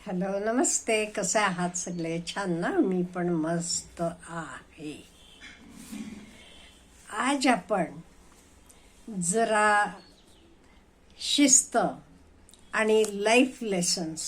Hello, नमस्ते. कसे आहात सगळे? छान ना? मी पण मस्त आहे. आज आपण जरा शिस्त आणि लाईफ लेसन्स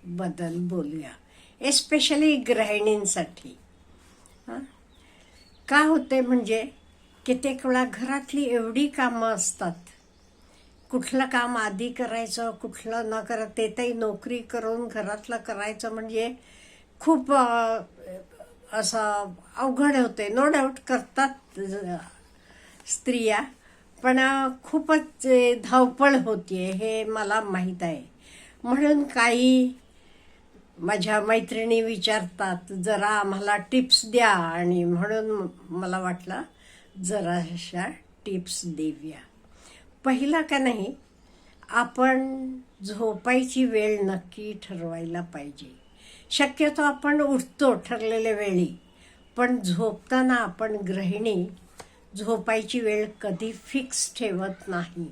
बद्दल बोलूया, एस्पेशली गृहिणींसाठी. का होते म्हणजे कित्येक वेळा घरातली एवढी कामं असतात, कुठलं काम आधी करायचं कुठलं न करत, ते तरी नोकरी करून घरातलं करायचं म्हणजे खूप असं अवघड होते. नो डाऊट करतात स्त्रिया, पण खूपच धावपळ होतीये हे मला माहीत आहे. म्हणून काही माझ्या मैत्रिणी विचारतात, जरा आम्हाला टिप्स द्या, आणि म्हणून मला वाटलं जराशा टिप्स देऊया. पहिला का नाही, आपण झोपायची वेळ नक्की ठरवायला पाहिजे. शक्यतो आपण उठतो ठरलेल्या वेळी, पण झोपताना आपण गृहिणी झोपायची वेळ कधी फिक्स ठेवत नाही.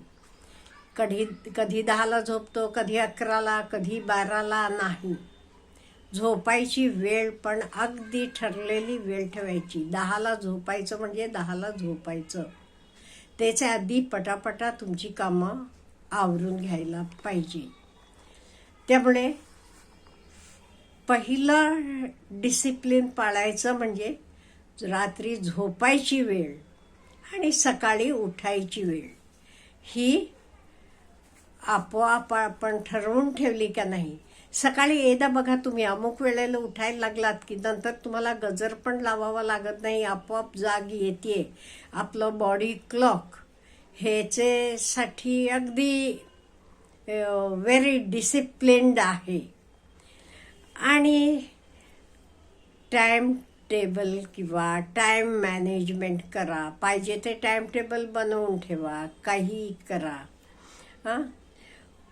कधी 10ला झोपतो, कधी 11ला, कधी 12ला नाही. झोपायची वेळ पण अगदी ठरलेली वेळ ठेवायची. 10ला झोपायचं म्हणजे 10ला झोपायचं. त्याच्या आधी पटापटा तुमची कामं आवरून घ्यायला पाहिजे. त्यामुळे पहिलं डिसिप्लिन पाळायचं म्हणजे रात्री झोपायची वेळ आणि सकाळी उठायची वेळ ही आपोआप आपण ठरवून ठेवली का नाही. सकाळी एकदा बघा, तुम्ही अमुक वेळेला उठायला लागलात की नंतर तुम्हाला गजर पण लावावा लागत नाही, आपोआप जाग येते. आपलं बॉडी क्लॉक ह्याच्यासाठी अगदी व्हेरी डिसिप्लिन्ड आहे. आणि टाइम टेबल किंवा टाइम मॅनेजमेंट करा. पाहिजे ते टाइम टेबल बनवून ठेवा, काही करा.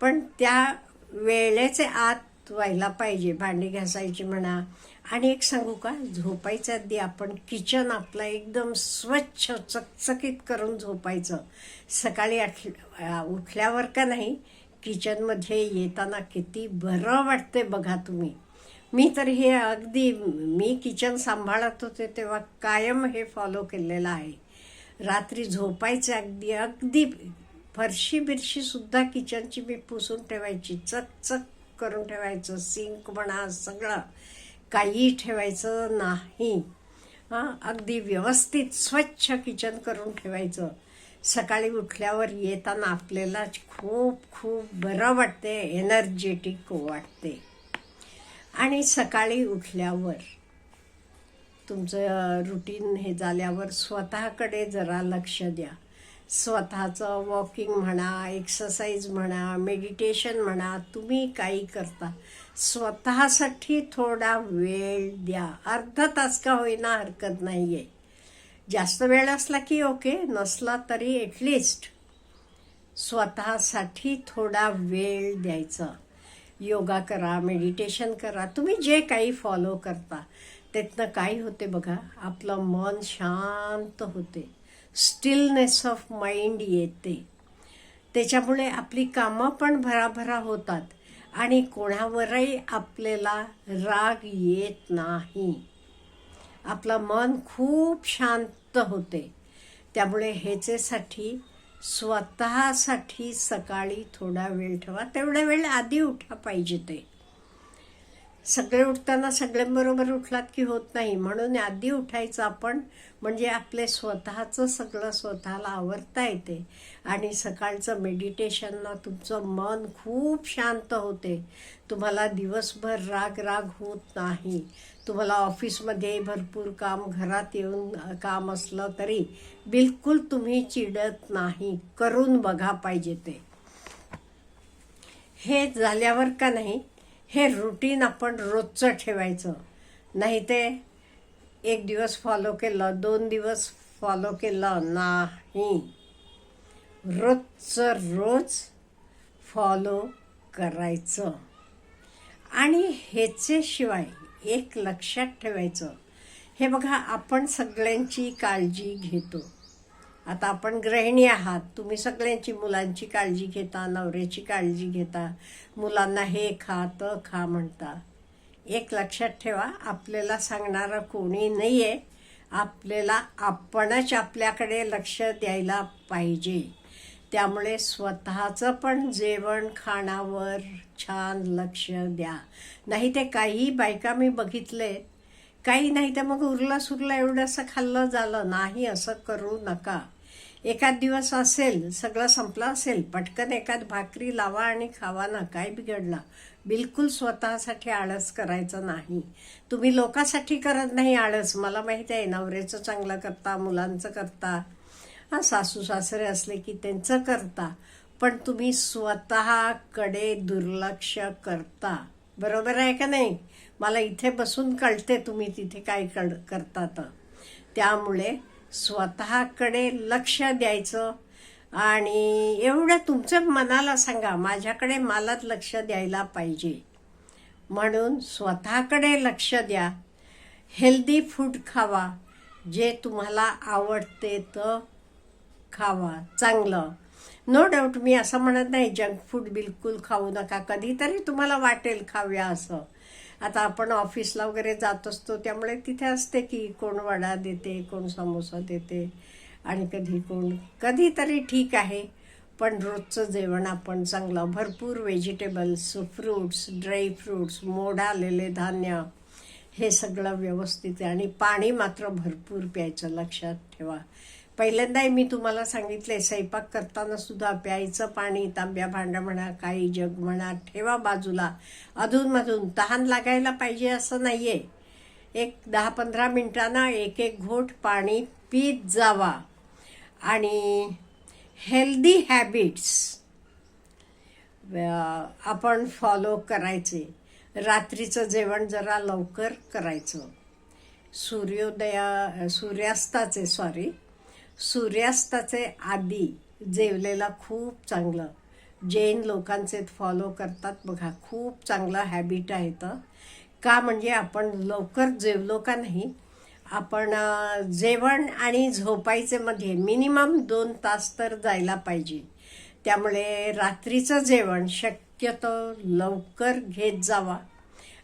पण त्या वेळेचे आत व्हायला पाहिजे. भांडी घासायची म्हणा. आणि एक सांगू का, झोपायच्या आधी आपण किचन आपलं एकदम स्वच्छ चकचकीत करून झोपायचं. सकाळी उठल्यावर का नाही, किचनमध्ये येताना किती बरं वाटते बघा तुम्ही. मी तर हे अगदी, मी किचन सांभाळत होते तेव्हा कायम हे फॉलो केलेलं आहे. रात्री झोपायचं अगदी अगदी फरशी बिरशी सुद्धा किचनची मी पुसून ठेवायची, चकचक करून ठेवायचं. सिंक म्हणा, सगळं काही ठेवायचं नाही. अगदी व्यवस्थित स्वच्छ किचन करून ठेवायचं. सकाळी उठल्यावर येताना आपल्याला खूप खूप बरं वाटते, एनर्जेटिक वाटते. आणि सकाळी उठल्यावर तुमचं रुटीन हे झाल्यावर स्वतःकडे जरा लक्ष द्या. स्वतःचं वॉकिंग म्हणा, एक्सरसाइज म्हणा, मेडिटेशन म्हणा, तुम्ही काही करता, स्वतःसाठी थोडा वेळ द्या. अर्धा तास का होईना हरकत नाही आहे. जास्त वेळ असला की ओके, नसला तरी ॲटलिस्ट स्वतःसाठी थोडा वेळ द्यायचा. योगा करा, मेडिटेशन करा, तुम्ही जे काही फॉलो करता त्यातनं काय होते बघा, आपलं मन शांत होते, स्टिलनेस ऑफ माइंड येते. त्याच्यामुळे आपली कामं पण भराभरा होतात आणि कोणावरही आपल्याला राग येत नाही. आपलं मन खूप शांत होते. त्यामुळे ह्याच्यासाठी स्वतःसाठी सकाळी थोडा वेळ ठेवा. तेवढ्या वेळ आधी उठा पाहिजे. ते सगळे उठताना सगळ्यांबरोबर उठलात की होत नाही, म्हणून आधी उठायचं आपण, म्हणजे आपले स्वतःचं सगळं स्वतःला आवरता येते. आणि सकाळचं मेडिटेशननं तुमचं मन खूप शांत होते. तुम्हाला दिवसभर राग होत नाही. तुम्हाला ऑफिसमध्ये भरपूर काम, घरात येऊन काम असलं तरी बिलकुल तुम्ही चिडत नाही. करून बघा पाहिजे ते. हे झाल्यावर का नाही, हे रुटीन आपण रोजचं ठेवायचं. नाही ते एक दिवस फॉलो केलं, 2 दिवस फॉलो केलं नाही, रोजचं रोज फॉलो करायचं. आणि ह्याच्याशिवाय एक लक्षात ठेवायचं, हे बघा, आपण सगळ्यांची काळजी घेतो, आता आपण गृहिणी आहात, तुम्ही सगळ्यांची मुलांची काळजी घेता, नवऱ्याची काळजी घेता, मुलांना हे खा तर खा म्हणता. एक लक्षात ठेवा, आपल्याला सांगणारं कोणी नाही आहे. आपल्याला आपणच आपल्याकडे लक्ष द्यायला पाहिजे. त्यामुळे स्वतःचं पण जेवण खाण्यावर छान लक्ष द्या. नाही ते काही बायका मी बघितले, काही नाही तर मग उरला सुरला एवढंसं खाल्लं झालं नाही, असं करू नका. एखाद दिवस असेल, सगळं संपलं असेल, पटकन एखाद भाकरी लावा आणि खावा ना, काय बिघडला. बिलकुल स्वतःसाठी आळस करायचं नाही. तुम्ही लोकांसाठी करत नाही आळस, मला माहिती आहे. नवऱ्याचं चांगलं करता, मुलांचं करता, सासू सासरे असले की त्यांचं करता, पण तुम्ही स्वतःकडे दुर्लक्ष करता. बरोबर आहे का नाही? मला इथे बसून कळते तुम्ही तिथे काय करतात. त्यामुळे स्वतःकडे लक्ष द्यायचं. आणि एवढं तुमचं मनाला सांगा, माझ्याकडे मलाच लक्ष द्यायला पाहिजे, म्हणून स्वतःकडे लक्ष द्या. हेल्दी फूड खावा, जे तुम्हाला आवडते तर खावा, चांगलं. नो डाऊट मी असं म्हणत नाही जंक फूड बिलकुल खाऊ नका. कधीतरी तुम्हाला वाटेल खाऊया असं. आता आपण ऑफिसला वगैरे जात असतो, त्यामुळे तिथे असते की कोण वडा देते, कोण समोसा देते, आणि कधीतरी ठीक आहे. पण रोजचं जेवण आपण चांगलं, भरपूर व्हेजिटेबल्स, फ्रूट्स, ड्राय फ्रूट्स, मोड आलेले धान्य, हे सगळं व्यवस्थित आहे. आणि पाणी मात्र भरपूर प्यायचं, लक्षात ठेवा. पहिल्यांदाही मी तुम्हाला सांगितले, स्वयंपाक करताना सुद्धा प्यायचं पाणी तांब्या भांडा म्हणा, काही जग म्हणा, ठेवा बाजूला. अधूनमधून तहान लागायला पाहिजे असं नाही आहे. एक 10-15 मिनिटांना एक एक घोट पाणी पीत जावा. आणि हेल्दी हॅबिट्स आपण फॉलो करायचे. रात्रीचं जेवण जरा लवकर करायचं. सूर्यास्ताचे आधी जेवलेला खूप चांगलं. जैन लोकांचे फॉलो करतात बघा, खूप चांगलं हॅबिट आहे. तर का म्हणजे आपण लवकर जेवलो का नाही, आपण जेवण आणि झोपायचे मध्ये मिनिमम 2 तास तर जायला पाहिजे. त्यामुळे रात्रीचं जेवण शक्यतो लवकर घेत जावा.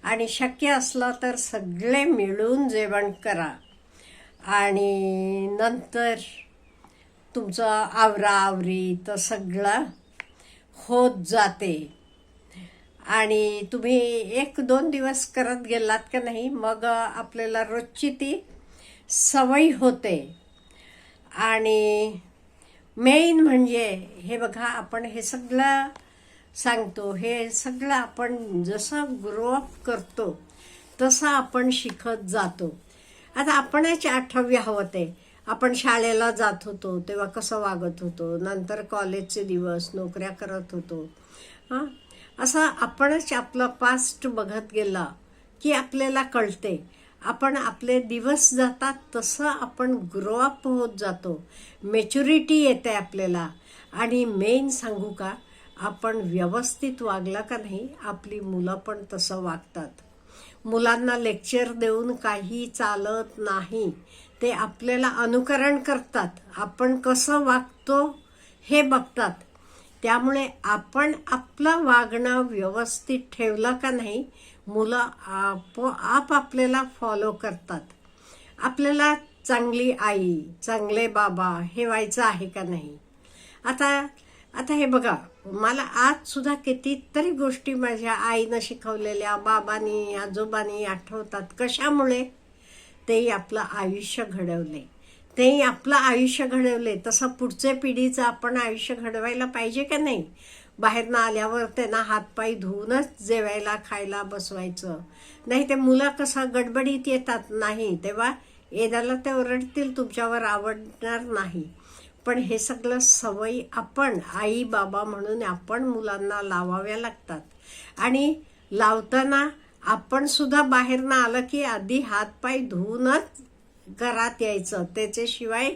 आणि शक्य असलं तर सगळे मिळून जेवण करा. आणि नंतर तुमचं आवराआवरी तर सगळं होत जाते. आणि तुम्ही 1-2 दिवस करत गेलात का नाही, मग आपल्याला रोजची ती सवय होते. आणि मेन म्हणजे हे बघा, आपण हे सगळं सांगतो, हे सगळं आपण जसं ग्रो अप करतो तसं आपण शिकत जातो. आता आपणच आठव्या होते, आपण शाळेला जात होतो तेव्हा कसं वागत होतो, नंतर कॉलेजचे दिवस, नोकऱ्या करत होतो. असं आपणच आपलं पास्ट बघत गेला की आपल्याला कळते. आपण आपले दिवस जातात तसं आपण ग्रो अप होत जातो, मॅच्युरिटी येते आपल्याला. आणि मेन सांगू का, आपण व्यवस्थित वागला का नाही, आपली मुलं पण तसं वागतात. मुलांना लेक्चर देऊन काही चालत नाही, ते आपल्याला अनुकरण करतात. आपण कसं वागतो हे बघतात. त्यामुळे आपण आपलं वागणं व्यवस्थित ठेवलं का नाही, मुलं आपोआप आपल्याला फॉलो करतात. आपल्याला चांगली आई, चांगले बाबा हे व्हायचं आहे का नाही. आता हे बघा, मला आज सुद्धा कितीतरी गोष्टी माझ्या आईनं शिकवलेल्या, बाबांनी, आजोबांनी आठवतात. कशामुळे? तेही आपलं आयुष्य घडवले. तसं पुढच्या पिढीचं आपण आयुष्य घडवायला पाहिजे का नाही. बाहेरनं आल्यावर त्यांना हातपाय धुवूनच जेवायला खायला बसवायचं. नाही ते मुलं कसं गडबडीत येतात, नाही तेव्हा येण्याला ते ओरडतील, तुमच्यावर आवडणार नाही. पण हे सगळं सवयी आपण आई बाबा म्हणून आपण मुलांना लावाव्या लागतात. आणि लावताना आपण सुद्धा बाहेरनं आलं की आधी हातपाय धुवूनच घरात यायचं. त्याच्याशिवाय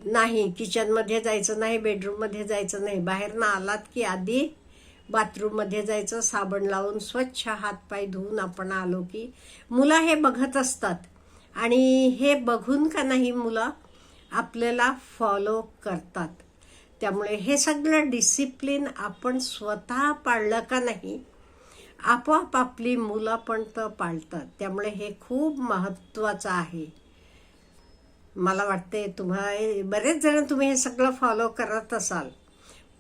नाही, किचनमध्ये जायचं नाही, बेडरूममध्ये जायचं नाही. बाहेरनं आलात की आधी बाथरूममध्ये जायचं, साबण लावून स्वच्छ हातपाय धुवून आपण आलो की. मुलं हे बघत असतात. आणि हे बघून का नाही मुलं आपल्याला फॉलो करतात. त्यामुळे हे सगळं डिसिप्लिन आपण स्वतः पाळलं का नाही, आपोआप आपली मुलं पण तर पाळतात. त्यामुळे हे खूप महत्त्वाचं आहे. मला वाटते बरेच जण तुम्ही हे सगळं फॉलो करत असाल,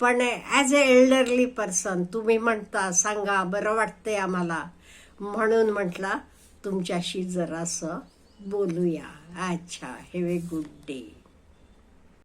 पण ॲज अ एल्डरली पर्सन तुम्ही म्हणता सांगा बरं वाटते आम्हाला, म्हणून म्हटलं तुमच्याशी जरासं बोलूया. अच्छा, हॅव ए गुड डे.